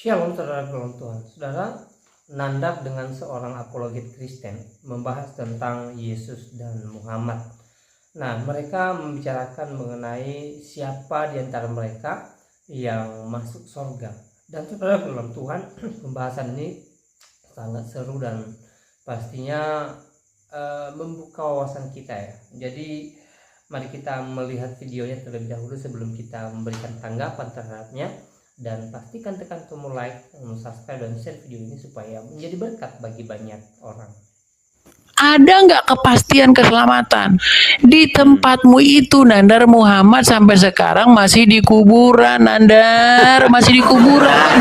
Shalom saudara dalam Tuhan. Saudara, Nandar dengan seorang apologet Kristen membahas tentang Yesus dan Muhammad. Nah, mereka membicarakan mengenai siapa di antara mereka yang masuk surga. Dan saudara dalam Tuhan, pembahasan ini sangat seru dan pastinya membuka wawasan kita ya. Jadi mari kita melihat videonya terlebih dahulu sebelum kita memberikan tanggapan terhadapnya. Dan pastikan tekan tombol like, subscribe, dan share video ini supaya menjadi berkat bagi banyak orang. Ada nggak kepastian keselamatan? Di tempatmu itu, Nandar, Muhammad sampai sekarang masih di kuburan, Nandar, masih di kuburan.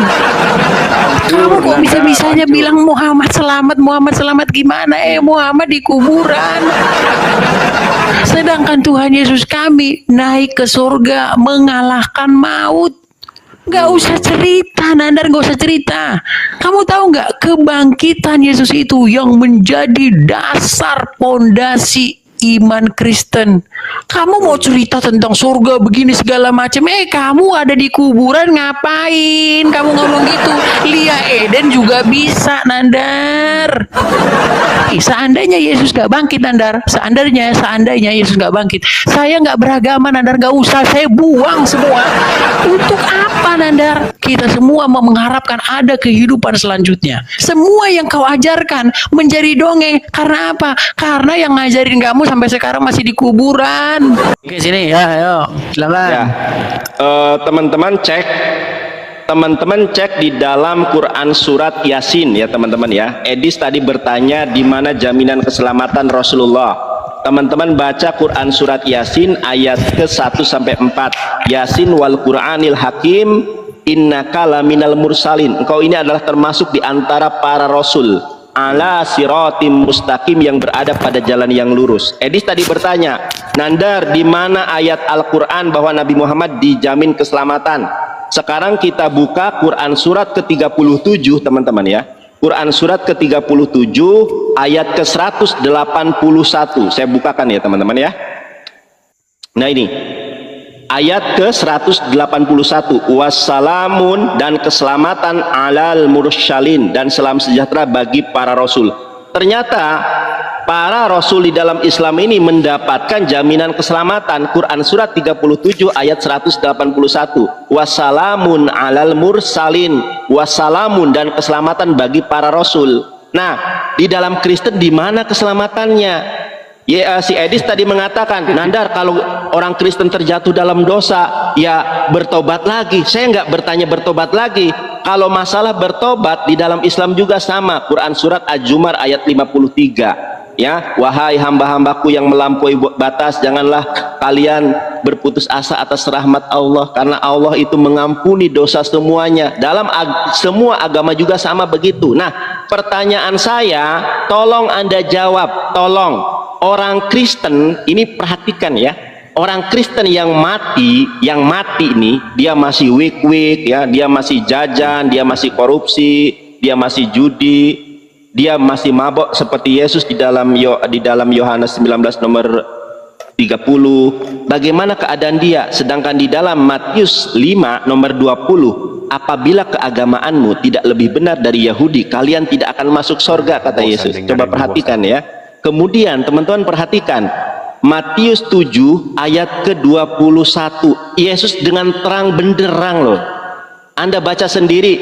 Kamu kok bisa-bisanya bilang Muhammad selamat gimana? Muhammad di kuburan. Sedangkan Tuhan Yesus kami naik ke surga mengalahkan maut. Gak usah cerita, Nandar, gak usah cerita. Kamu tahu gak, kebangkitan Yesus itu yang menjadi dasar pondasi iman Kristen. Kamu mau cerita tentang surga begini segala macam, kamu ada di kuburan ngapain? Kamu ngomong gitu. Lia Eden juga bisa, Nandar. Seandainya Yesus gak bangkit, Nandar, seandainya Yesus gak bangkit, saya gak beragama, Nandar, gak usah, saya buang semua. Untuk apa, Nandar? Kita semua mau mengharapkan ada kehidupan selanjutnya. Semua yang kau ajarkan menjadi dongeng. Karena apa? Karena yang ngajarin kamu sampai sekarang masih di kuburan. Oke, sini ya, ayo, silakan. Ya, teman-teman cek di dalam Quran surat Yasin ya teman-teman ya. Edis tadi bertanya di mana jaminan keselamatan Rasulullah. Teman-teman baca Quran surat Yasin ayat ke-1 sampai 4. Yasin wal Qur'anil Hakim innaka laminal mursalin. Engkau ini adalah termasuk di antara para rasul. Ala siratim mustaqim, yang berada pada jalan yang lurus. Edis tadi bertanya, Nandar, di mana ayat Al-Quran bahwa Nabi Muhammad dijamin keselamatan? Sekarang kita buka Quran surat ke-37 teman-teman ya. Quran surat ke-37 ayat ke-181. Saya bukakan ya teman-teman ya. Nah ini ayat ke-181, wassalamun, dan keselamatan alal mursyalin, dan salam sejahtera bagi para rasul. Ternyata para rasul di dalam Islam ini mendapatkan jaminan keselamatan. Quran surat 37 ayat 181, wassalamun alal mursalin, wassalamun, dan keselamatan bagi para rasul. Nah, di dalam Kristen di mana keselamatannya? Ya, si Edis tadi mengatakan, Nandar, kalau orang Kristen terjatuh dalam dosa, ya bertobat lagi. Saya nggak bertanya bertobat lagi. Kalau masalah bertobat di dalam Islam juga sama. Quran surat Az-Zumar ayat 53. Ya, wahai hamba-hambaku yang melampaui batas, janganlah kalian berputus asa atas rahmat Allah, karena Allah itu mengampuni dosa semuanya. Dalam semua agama juga sama begitu. Nah, pertanyaan saya, tolong Anda jawab, tolong. Orang Kristen ini perhatikan ya, orang Kristen yang mati ini, dia masih weak ya, dia masih jajan, dia masih korupsi, dia masih judi, dia masih mabok seperti Yesus di dalam Yohanes 19 nomor 30. Bagaimana keadaan dia? Sedangkan di dalam Matius 5 nomor 20, apabila keagamaanmu tidak lebih benar dari Yahudi, kalian tidak akan masuk surga, kata Yesus. Coba perhatikan ya. Kemudian teman-teman perhatikan Matius 7 ayat ke-21. Yesus dengan terang benderang loh. Anda baca sendiri,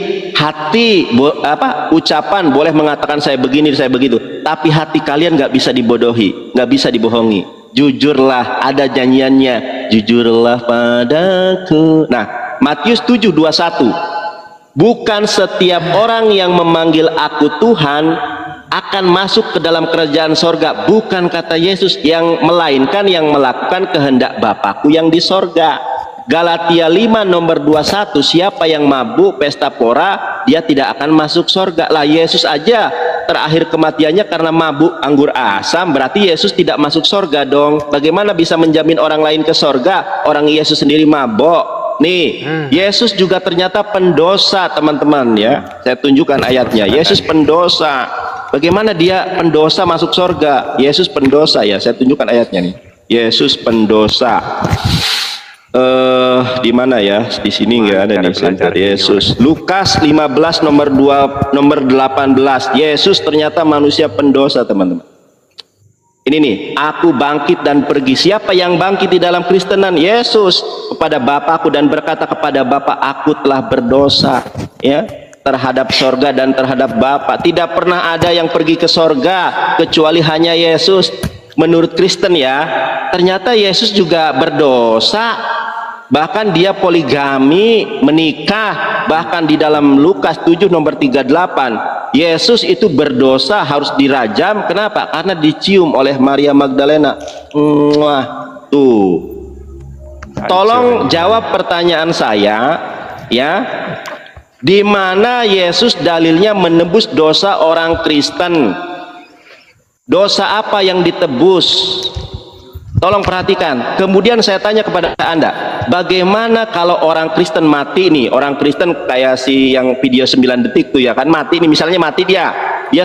ucapan boleh mengatakan saya begini, saya begitu, tapi hati kalian nggak bisa dibodohi, nggak bisa dibohongi. Jujurlah, ada janjiannya, jujurlah padaku. Nah, Matius 7:21, bukan setiap orang yang memanggil aku Tuhan akan masuk ke dalam kerajaan sorga. Bukan, kata Yesus, yang melainkan yang melakukan kehendak Bapakku yang di sorga. Galatia 5 nomor 21, siapa yang mabuk pesta pora, dia tidak akan masuk sorga. Lah, Yesus aja terakhir kematiannya karena mabuk anggur asam, berarti Yesus tidak masuk sorga dong. Bagaimana bisa menjamin orang lain ke sorga, orang Yesus sendiri mabuk? Nih, Yesus juga ternyata pendosa, teman-teman ya. Saya tunjukkan ayatnya. Yesus pendosa. Bagaimana dia pendosa masuk surga? Yesus pendosa ya. Saya tunjukkan ayatnya nih. Yesus pendosa. Di mana ya? Di sini nggak ada nih center Yesus. Lukas 15 nomor 18. Yesus ternyata manusia pendosa, teman-teman. Ini nih, aku bangkit dan pergi. Siapa yang bangkit di dalam Kristenan? Yesus kepada Bapakku dan berkata kepada Bapa, aku telah berdosa, ya, terhadap sorga dan terhadap Bapa. Tidak pernah ada yang pergi ke sorga kecuali hanya Yesus. Menurut Kristen ya, ternyata Yesus juga berdosa. Bahkan dia poligami, menikah. Bahkan di dalam Lukas 7 nomor 38, Yesus itu berdosa, harus dirajam. Kenapa? Karena dicium oleh Maria Magdalena. Mwah. Tuh. Tolong jawab pertanyaan saya, ya. Di mana Yesus dalilnya menebus dosa orang Kristen? Dosa apa yang ditebus? Tolong perhatikan. Kemudian saya tanya kepada Anda, bagaimana kalau orang Kristen mati nih? Orang Kristen kayak si yang video 9 detik tuh ya kan, mati nih, misalnya mati dia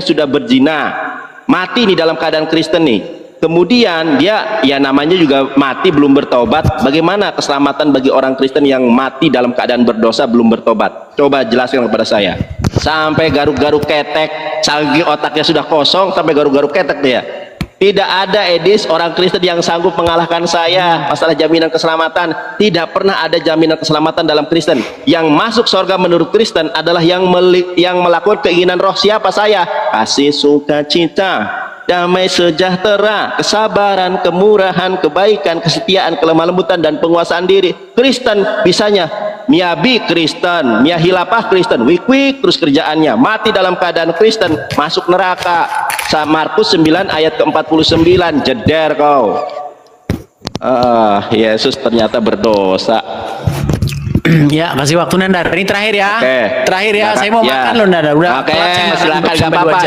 sudah berzina, mati nih dalam keadaan Kristen nih. Kemudian dia ya namanya juga mati belum bertobat. Bagaimana keselamatan bagi orang Kristen yang mati dalam keadaan berdosa belum bertobat? Coba jelaskan kepada saya. Sampai garuk-garuk ketek, saking otaknya sudah kosong sampai garuk-garuk ketek dia. Tidak ada Edis orang Kristen yang sanggup mengalahkan saya masalah jaminan keselamatan. Tidak pernah ada jaminan keselamatan dalam Kristen. Yang masuk surga menurut Kristen adalah yang melakukan keinginan roh. Siapa saya? Kasih, sukacita, damai sejahtera, kesabaran, kemurahan, kebaikan, kesetiaan, kelemah lembutan, dan penguasaan diri. Kristen bisanya miabi Kristen, miahilapah Kristen, wik-wik terus kerjaannya, mati dalam keadaan Kristen, masuk neraka. Markus 9 ayat ke-49, jeder kau. Yesus ternyata berdosa. Ya, kasih waktu Nandar. Ini terakhir ya. Terakhir ya. Saya mau makan loh Nandar. Udah. Silakan, gak apa-apa.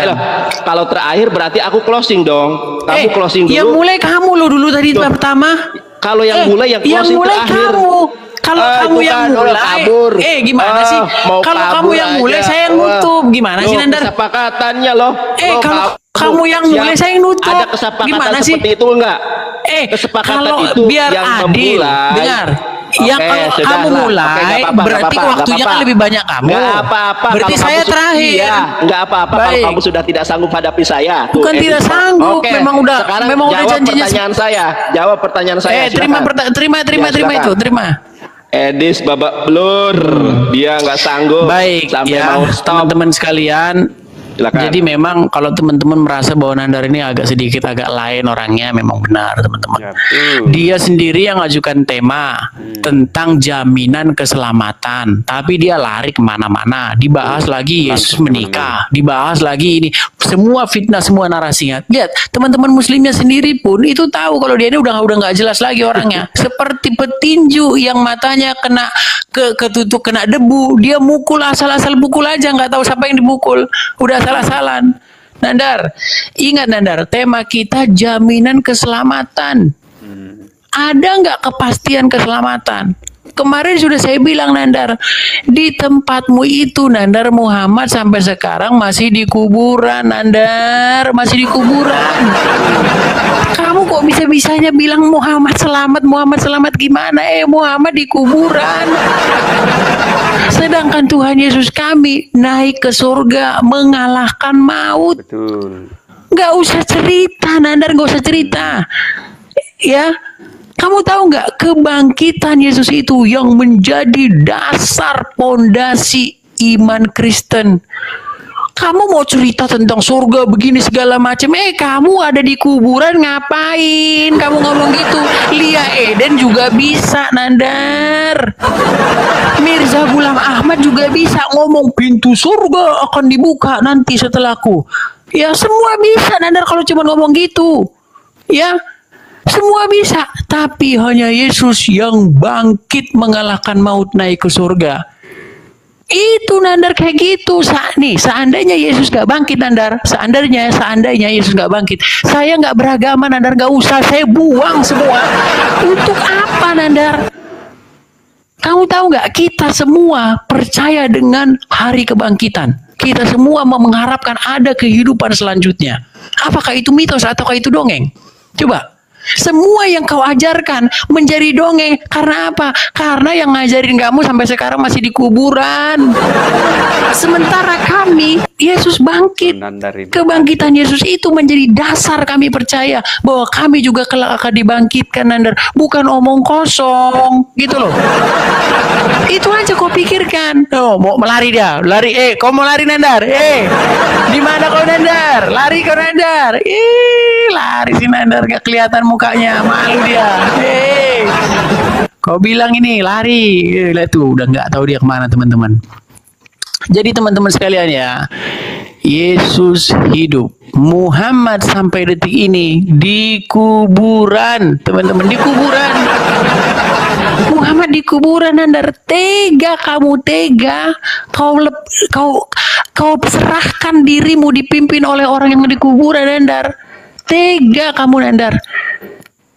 Kalau terakhir berarti aku closing dong. Kamu closing dulu. Yang mulai kamu lo dulu tadi pertama. Kalau yang mulai yang closing terakhir. Kalau kamu yang mulai, kabur. Gimana sih? Kalau kamu yang mulai, saya yang nutup. Gimana sih Nandar? Kesepakatannya loh. Kalau kamu yang mulai, saya yang nutup. Ada kesepakatan gimana seperti sih? itu enggak? Kesepakatan kalau itu biar yang adil, memulai. dengar. Yang kalau kamu mulai, berarti waktunya kan lebih banyak kamu. Enggak apa-apa. Berarti saya terakhir. Enggak apa-apa kalau kamu sudah tidak sanggup hadapi saya. Bukan tidak sanggup, memang udah janjinya. Jawab pertanyaan saya. Terima itu. Edis babak belur, dia nggak sanggup. Baik, sampai ya, mau stop. teman-teman sekalian. Silakan. Jadi memang kalau teman-teman merasa bahwa Nandar ini agak sedikit agak lain orangnya, memang benar teman-teman. Dia sendiri yang ajukan tema tentang jaminan keselamatan, tapi dia lari kemana-mana. Dibahas lagi Yesus menikah, dibahas lagi ini, semua fitnah, semua narasinya. Lihat teman-teman Muslimnya sendiri pun itu tahu kalau dia ini udah nggak jelas lagi orangnya. Seperti petinju yang matanya kena ketutup kena debu, dia mukul asal-asal pukul aja, nggak tahu siapa yang dipukul. Udah salah-salan. Nandar, ingat Nandar, tema kita jaminan keselamatan. Ada nggak kepastian keselamatan? Kemarin sudah saya bilang Nandar, di tempatmu itu Nandar, Muhammad sampai sekarang masih di kuburan Nandar, masih di kuburan. Kamu kok bisa-bisanya bilang Muhammad selamat gimana? Muhammad di kuburan. Sedangkan Tuhan Yesus kami naik ke surga mengalahkan maut. Betul. Nggak usah cerita Nandar, nggak usah cerita. Ya. Kamu tahu nggak kebangkitan Yesus itu yang menjadi dasar pondasi iman Kristen. Kamu mau cerita tentang surga begini segala macam, kamu ada di kuburan ngapain? Kamu ngomong gitu. Lia Eden juga bisa Nandar. Mirza Ghulam Ahmad juga bisa ngomong pintu surga akan dibuka nanti setelahku. Ya semua bisa Nandar kalau cuma ngomong gitu. Ya. Semua bisa, tapi hanya Yesus yang bangkit mengalahkan maut naik ke surga. Itu Nandar kayak gitu. Seandainya Yesus gak bangkit Nandar, seandainya Yesus gak bangkit, saya gak beragama Nandar, gak usah, saya buang semua. Untuk apa Nandar? Kamu tahu gak, kita semua percaya dengan hari kebangkitan. Kita semua mengharapkan ada kehidupan selanjutnya. Apakah itu mitos ataukah itu dongeng? Coba. Semua yang kau ajarkan menjadi dongeng. Karena apa? Karena yang ngajarin kamu sampai sekarang masih di kuburan. Sementara kami, Yesus bangkit. Kebangkitan Yesus itu menjadi dasar kami percaya bahwa kami juga kelak akan dibangkitkan, Nandar. Bukan omong kosong, gitu loh. Itu aja kau pikirkan. Oh, mau melari dia, lari. Kau mau lari, Nandar? Di mana kau, Nandar? Lari kau, Nandar. Lari si Nandar, gak kelihatan mukanya, malu dia. Kau bilang ini lari, lihat tuh, udah nggak tahu dia kemana, teman-teman. Jadi teman-teman sekalian ya, Yesus hidup, Muhammad sampai detik ini di kuburan, teman-teman, di kuburan. Muhammad di kuburan, Nandar. Tega kamu, tega. Kau serahkan dirimu dipimpin oleh orang yang di kuburan, Nandar. Tega kamu, Nandar.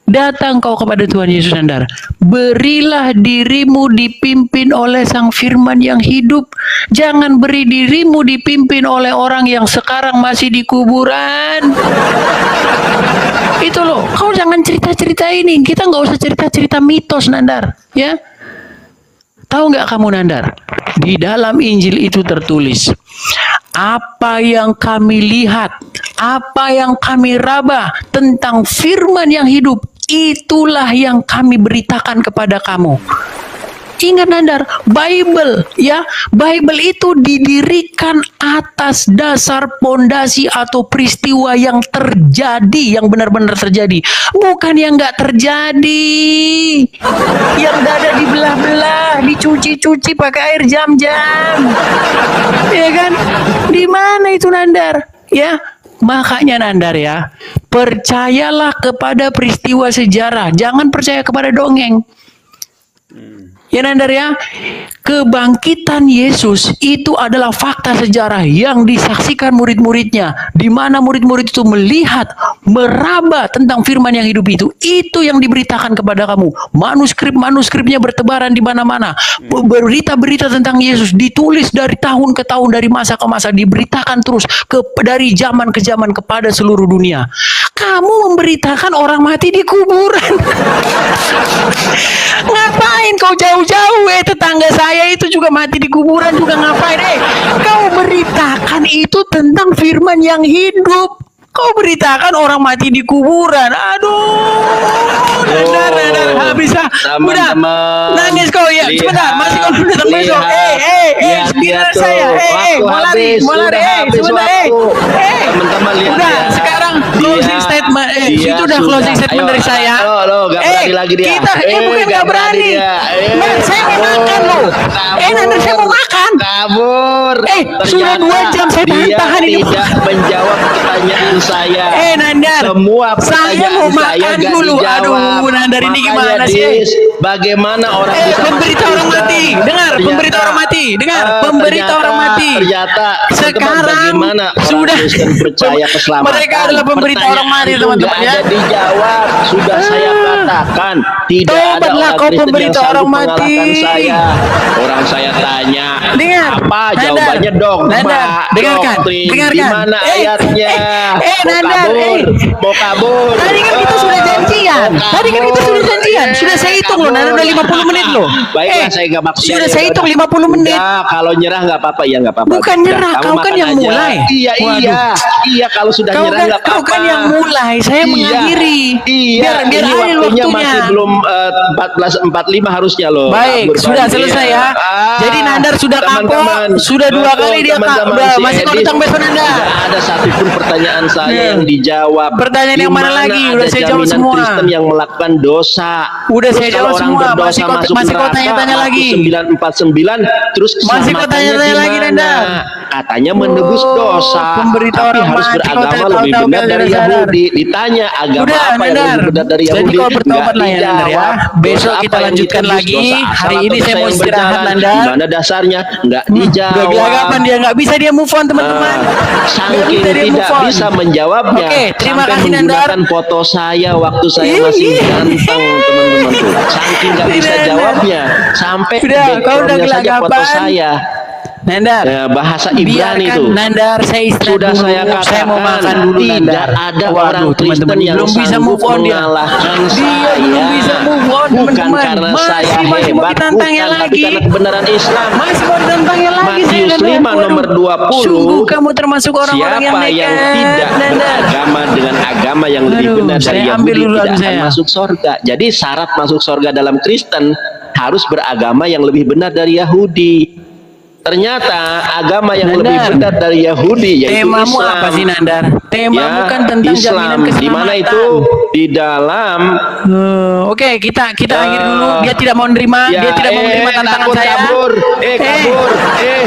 Datang kau kepada Tuhan Yesus, Nandar. Berilah dirimu dipimpin oleh Sang Firman yang hidup. Jangan beri dirimu dipimpin oleh orang yang sekarang masih di kuburan. Itu loh, kau jangan cerita-cerita ini. Kita nggak usah cerita-cerita mitos, Nandar. Ya, tahu nggak kamu, Nandar? Di dalam Injil itu tertulis, apa yang kami lihat, apa yang kami raba tentang firman yang hidup, itulah yang kami beritakan kepada kamu. Ingat, Nandar, Bible ya, Bible itu didirikan atas dasar pondasi atau peristiwa yang terjadi, yang benar-benar terjadi, bukan yang nggak terjadi, yang dada dibelah-belah, dicuci-cuci pakai air jam-jam, ya kan? Di mana itu, Nandar? Ya, makanya, Nandar ya, percayalah kepada peristiwa sejarah, jangan percaya kepada dongeng. Ya, Nandar ya, kebangkitan Yesus itu adalah fakta sejarah yang disaksikan murid-muridnya, di mana murid-murid itu melihat, meraba tentang firman yang hidup itu. Itu yang diberitakan kepada kamu. Manuskrip-manuskripnya bertebaran di mana-mana. Berita-berita tentang Yesus ditulis dari tahun ke tahun, dari masa ke masa, diberitakan terus dari zaman ke zaman kepada seluruh dunia. Kamu memberitakan orang mati di kuburan. Ngapain kau jauh-jauh? Tetangga saya itu juga mati di kuburan juga, ngapain? Kau beritakan itu tentang firman yang hidup. Kau beritakan orang mati di kuburan. Aduh, Nandar, bisa. Udah, nangis kau ya. Sebentar, masih kau datang besok. Biar saya. Mau lari. Sebentar, teman-teman lihat udah, ya. Sekarang closing statement. Itu udah closing statement dari saya. Gak berani lagi dia. Kita, bukan gak berani. Saya mau makan loh. Nandar, saya mau makan. Kabur. Sudah 2 jam saya tahan ini. Tidak menjawab pertanyaan saya. Nandar, semua saya mau makan dulu. Aduh, Nandar, ini gimana sih? Bagaimana orang bisa pemberita orang mati? Dengar, pemberita orang mati. Dengar, pemberita orang mati. Ternyata sekarang bagaimana sudah Kristen percaya keselamatan? Mereka adalah pemberita orang mati, teman-teman ya. Tidak dijawab. Sudah saya katakan tidak ada orang Kristen yang sanggup mengalahkan saya. Orang saya tanya, dengar, apa jawabannya? Dogma, dengarkan. Di mana ayatnya? Mau kabur. Tadi kan kita sudah janjian. Sudah saya hitung loh, Nandar, udah 50 menit loh. Baiklah, saya nggak maksud. Sudah saya hitung 50 menit. Ya, kalau nyerah nggak apa-apa, ya nggak apa-apa. Bukan nyerah, kau kan yang mulai. Iya, kalau sudah nyerah nggak apa-apa. Kau kan yang mulai, saya mengakhiri. Biar ini waktunya masih belum 14.45 harusnya loh. Baik, sudah selesai ya. Jadi Nandar sudah kapok, sudah 2 kali dia masih mau datang besok, Nandar. Tidak ada satupun pertanyaan saya yang dijawab. Pertanyaan yang mana lagi? Udah saya jawab semua. Kristen yang melakukan dosa. Udah saya jawab semua. Masih kau tanya-tanya lagi. 949 terus masih kau tanya-tanya lagi, Nandar. Katanya menebus dosa. Pemberita tapi orang harus mati, beragama lebih benar dari Yahudi. Ditanya agama apa yang lebih benar dari Yahudi? Jadi kau bertobat lah ya, Nandar ya. Besok kita lanjutkan lagi. Hari ini saya mau istirahat, Nandar. Gimana dasarnya? Nggak dijawab. Udah gelagapan dia, nggak bisa dia move on, teman-teman. Saking tidak bisa menjawabnya. Oke, terima sampai kasih, Nandar. menggunakan foto saya waktu saya masih ganteng, teman-teman. Saking nggak bisa jawabnya, sampai kau udah backgroundnya saja foto gelagapan. saya. Nandar, bahasa Ibrani biarkan itu. Nandar, saya istirahat Sudah dulu. saya katakan, Saya mau makan dulu tidak Nandar. ada Waduh, orang Kristen teman-teman, yang belum bisa sanggup move on dia. mengalahkan Dia saya. belum bisa move on, Bukan teman-teman. karena saya Masih mau hebat, ditantangnya bukan, tapi lagi. karena kebenaran Islam. Masih mau ditantangnya lagi. Matius saya, 5 Nandar. nomor 20. Sungguh kamu termasuk orang-orang yang Siapa yang nekat, tidak Nandar. beragama dengan agama yang lebih Aduh, benar dari saya ambil Yahudi dulu tidak lagu akan saya. masuk sorga. Jadi syarat masuk sorga dalam Kristen harus beragama yang lebih benar dari Yahudi. Ternyata agama yang Nandar, lebih benar dari Yahudi yaitu temamu Islam. apa sih Nandar? Temamu kan tentang Islam. jaminan keselamatan. Di mana itu? Di dalam Oke, kita akhiri dulu. Dia tidak mau menerima, dia tidak mau menerima tantangan saya. kabur.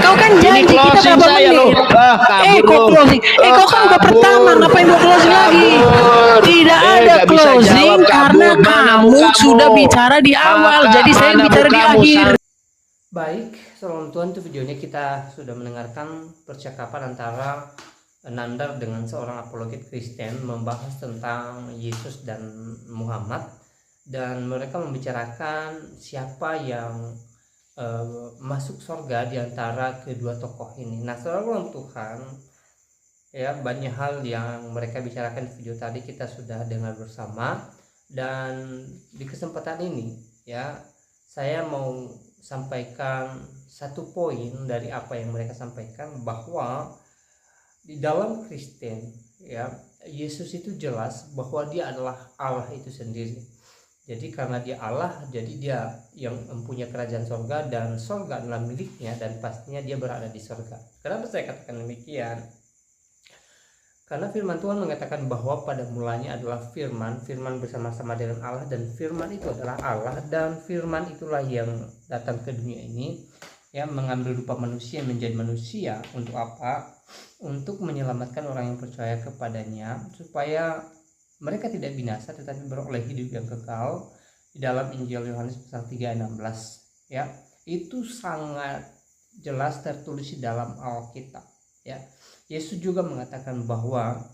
Kau kan Ini janji kita closing berapa saya, menit? loh. Kok Kabur loh. closing? Kau kan udah Kabur. pertama, ngapain mau closing lagi? Tidak ada nggak bisa closing jawab, karena kabur. Mana kamu mukamu? sudah bicara di awal, jadi saya Mana bicara di mukamu, akhir. Baik, salam Tuhan, itu videonya kita sudah mendengarkan percakapan antara Nandar dengan seorang apologet Kristen membahas tentang Yesus dan Muhammad, dan mereka membicarakan siapa yang masuk surga di antara kedua tokoh ini. Nah, saudara Tuhan, ya, banyak hal yang mereka bicarakan di video tadi kita sudah dengar bersama, dan di kesempatan ini ya saya mau sampaikan satu poin dari apa yang mereka sampaikan, bahwa di dalam Kristen ya Yesus itu jelas bahwa dia adalah Allah itu sendiri. Jadi karena dia Allah, jadi dia yang mempunyai kerajaan sorga, dan sorga adalah miliknya, dan pastinya dia berada di sorga. Kenapa saya katakan demikian? Karena firman Tuhan mengatakan bahwa pada mulanya adalah firman bersama-sama dengan Allah, dan firman itu adalah Allah, dan firman itulah yang datang ke dunia ini, ya, mengambil rupa manusia, menjadi manusia. Untuk apa? Untuk menyelamatkan orang yang percaya kepadanya, supaya mereka tidak binasa tetapi beroleh hidup yang kekal. Di dalam Injil Yohanes pasal 3 ayat 16, ya, itu sangat jelas tertulis di dalam Alkitab, ya. Yesus juga mengatakan bahwa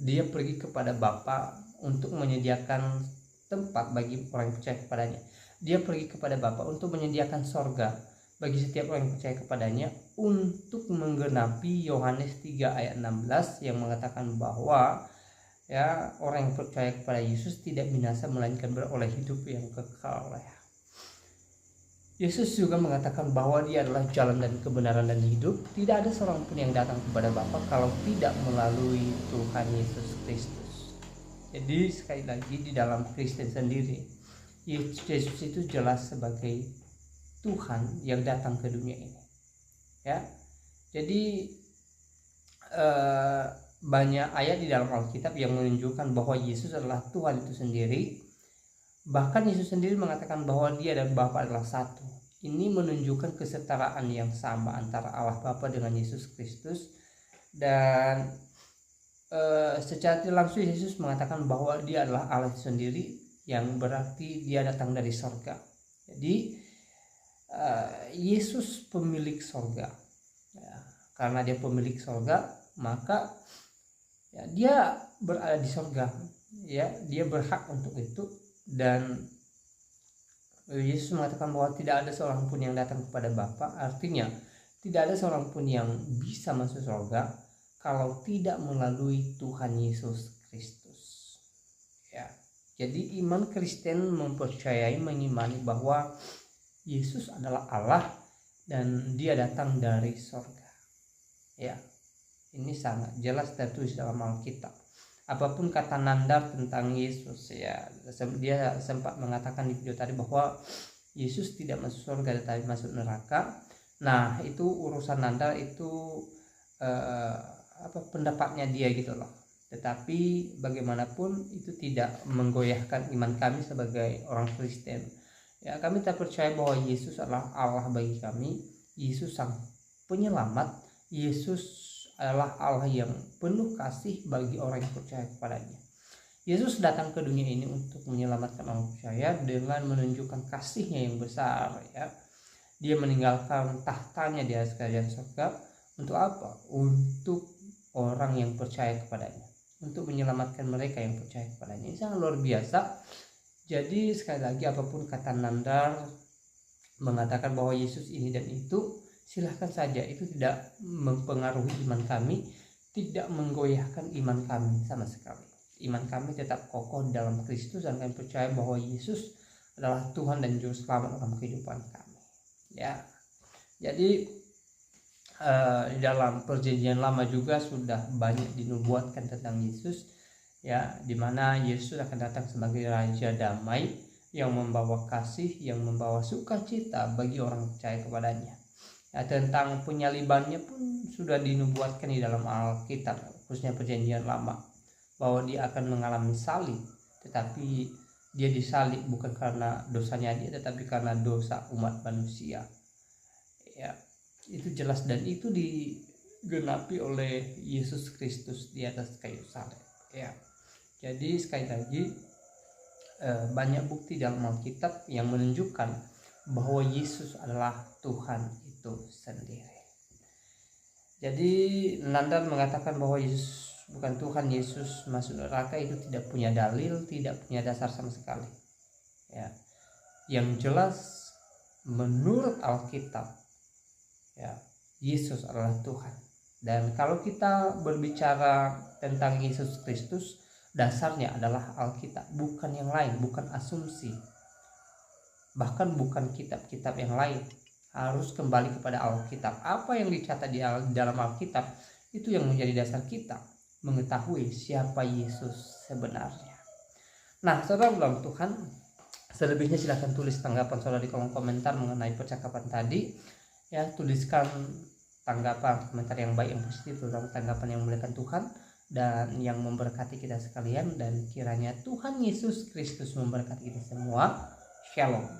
dia pergi kepada Bapa untuk menyediakan tempat bagi orang yang percaya kepadanya. Dia pergi kepada Bapa untuk menyediakan sorga bagi setiap orang yang percaya kepadanya, untuk menggenapi Yohanes 3 ayat 16 yang mengatakan bahwa ya orang yang percaya kepada Yesus tidak binasa melainkan beroleh hidup yang kekal. Yesus juga mengatakan bahwa dia adalah jalan dan kebenaran dan hidup. Tidak ada seorang pun yang datang kepada Bapa kalau tidak melalui Tuhan Yesus Kristus. Jadi sekali lagi, di dalam Kristen sendiri Yesus itu jelas sebagai Tuhan yang datang ke dunia ini, ya. Jadi banyak ayat di dalam Alkitab yang menunjukkan bahwa Yesus adalah Tuhan itu sendiri. Bahkan Yesus sendiri mengatakan bahwa dia dan Bapa adalah satu. Ini menunjukkan kesetaraan yang sama antara Allah Bapa dengan Yesus Kristus. Dan secara langsung Yesus mengatakan bahwa dia adalah Allah itu sendiri, yang berarti dia datang dari sorga. Jadi Yesus pemilik sorga, ya, karena dia pemilik sorga, maka ya, dia berada di sorga, ya, dia berhak untuk itu. Dan Yesus mengatakan bahwa tidak ada seorang pun yang datang kepada Bapa, artinya tidak ada seorang pun yang bisa masuk surga kalau tidak melalui Tuhan Yesus Kristus, ya. Jadi iman Kristen mempercayai, mengimani bahwa Yesus adalah Allah dan dia datang dari surga, ya. Ini sangat jelas tertulis dalam Alkitab. Apapun kata Nandar tentang Yesus, ya, dia sempat mengatakan di video tadi bahwa Yesus tidak masuk surga tetapi masuk neraka. Nah, itu urusan Nandar, itu pendapatnya dia gitu loh. Tetapi bagaimanapun itu tidak menggoyahkan iman kami sebagai orang Kristen. Ya, kami tak percaya bahwa Yesus adalah Allah bagi kami. Yesus sang penyelamat. Yesus adalah Allah yang penuh kasih bagi orang yang percaya kepadanya. Yesus datang ke dunia ini untuk menyelamatkan orang percaya dengan menunjukkan kasihnya yang besar, ya. Dia meninggalkan tahtanya di atas kerajaan surga untuk apa? Untuk orang yang percaya kepadanya, untuk menyelamatkan mereka yang percaya kepadanya. Ini sangat luar biasa. Jadi sekali lagi, apapun kata Nandar mengatakan bahwa Yesus ini dan itu, silahkan saja, itu tidak mempengaruhi iman kami, tidak menggoyahkan iman kami sama sekali. Iman kami tetap kokoh dalam Kristus dan kami percaya bahwa Yesus adalah Tuhan dan Juru Selamat dalam kehidupan kami. Ya, jadi di dalam Perjanjian Lama juga sudah banyak dinubuatkan tentang Yesus, ya, dimana Yesus akan datang sebagai Raja Damai yang membawa kasih, yang membawa sukacita bagi orang percaya kepadanya. Ya, tentang penyalibannya pun sudah dinubuatkan di dalam Alkitab, khususnya Perjanjian Lama, bahwa dia akan mengalami salib, tetapi dia disalib bukan karena dosanya dia, tetapi karena dosa umat manusia. Ya, itu jelas, dan itu digenapi oleh Yesus Kristus di atas kayu salib. Ya, jadi sekali lagi banyak bukti dalam Alkitab yang menunjukkan bahwa Yesus adalah Tuhan itu sendiri. Jadi Nandar mengatakan bahwa Yesus bukan Tuhan, Yesus masuk neraka, itu tidak punya dalil, tidak punya dasar sama sekali. Ya, yang jelas menurut Alkitab, ya, Yesus adalah Tuhan. Dan kalau kita berbicara tentang Yesus Kristus, dasarnya adalah Alkitab, bukan yang lain, bukan asumsi, bahkan bukan kitab-kitab yang lain. Harus kembali kepada Alkitab. Apa yang dicatat di dalam Alkitab, itu yang menjadi dasar kita mengetahui siapa Yesus sebenarnya. Nah, saudara dalam Tuhan, selebihnya silahkan tulis tanggapan saudara di kolom komentar mengenai percakapan tadi. Ya, tuliskan tanggapan, komentar yang baik, yang positif, terutama tanggapan yang memuliakan Tuhan dan yang memberkati kita sekalian, dan kiranya Tuhan Yesus Kristus memberkati kita semua. Shalom.